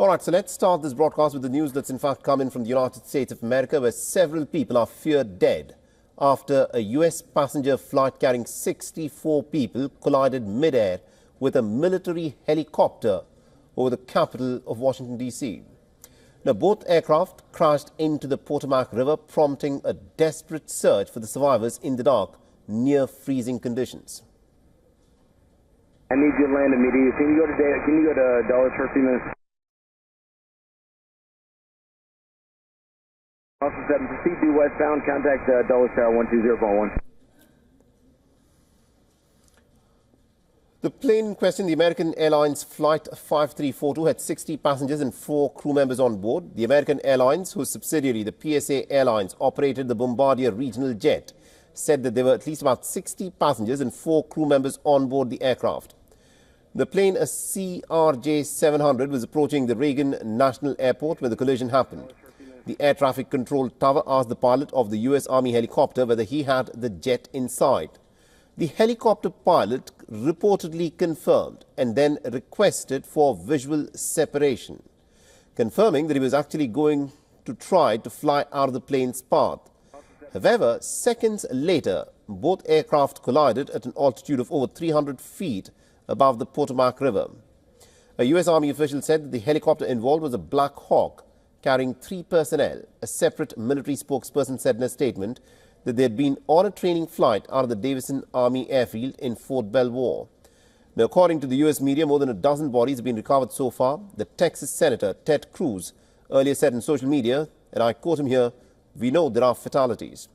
All right, so let's start this broadcast with the news that's in fact come in from the United States of America, where several people are feared dead after a U.S. passenger flight carrying 64 people collided mid-air with a military helicopter over the capital of Washington, D.C. Now, both aircraft crashed into the Potomac River, prompting a desperate search for the survivors in the dark, near freezing conditions. I need you to land immediately. Can you go to Dulles for a few minutes? Austin 7, proceed due westbound. Contact Dulles Tower 120.1. The plane in question, the American Airlines Flight 5342, had 60 passengers and 4 crew members on board. The American Airlines, whose subsidiary, the PSA Airlines, operated the Bombardier regional jet, said that there were at least about 60 passengers and 4 crew members on board the aircraft. The plane, a CRJ 700, was approaching the Reagan National Airport where the collision happened. The air traffic control tower asked the pilot of the U.S. Army helicopter whether he had the jet inside. The helicopter pilot reportedly confirmed and then requested for visual separation, confirming that he was actually going to try to fly out of the plane's path. However, seconds later, both aircraft collided at an altitude of over 300 feet above the Potomac River. A U.S. Army official said that the helicopter involved was a Black Hawk carrying 3 personnel. A separate military spokesperson said in a statement that they had been on a training flight out of the Davison Army Airfield in Fort Belvoir. Now, according to the U.S. media, more than a dozen bodies have been recovered so far. The Texas Senator Ted Cruz earlier said on social media, and I quote him here, "We know there are fatalities."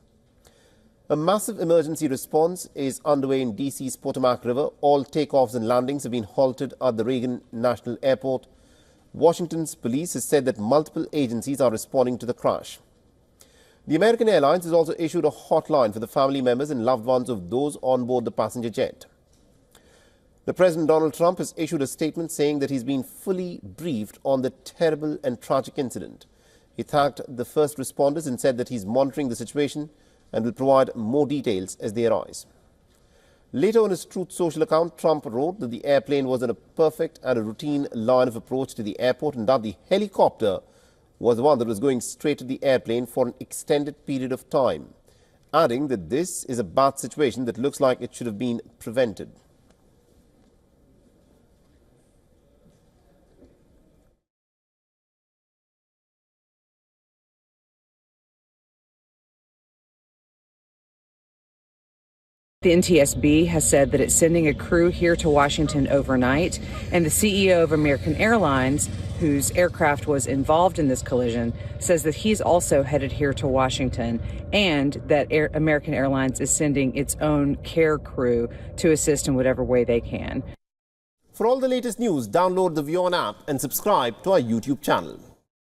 A massive emergency response is underway in D.C.'s Potomac River. All takeoffs and landings have been halted at the Reagan National Airport. Washington's police has said that multiple agencies are responding to the crash. The American Airlines has also issued a hotline for the family members and loved ones of those on board the passenger jet. The President Donald Trump has issued a statement saying that he's been fully briefed on the terrible and tragic incident. He thanked the first responders and said that he's monitoring the situation and will provide more details as they arise. Later on his Truth Social account, Trump wrote that the airplane was on a perfect and a routine line of approach to the airport and that the helicopter was the one that was going straight to the airplane for an extended period of time, adding that this is a bad situation that looks like it should have been prevented. The NTSB has said that it's sending a crew here to Washington overnight, and the CEO of American Airlines, whose aircraft was involved in this collision, says that he's also headed here to Washington, and that American Airlines is sending its own care crew to assist in whatever way they can. For all the latest news, download the WION app and subscribe to our YouTube channel.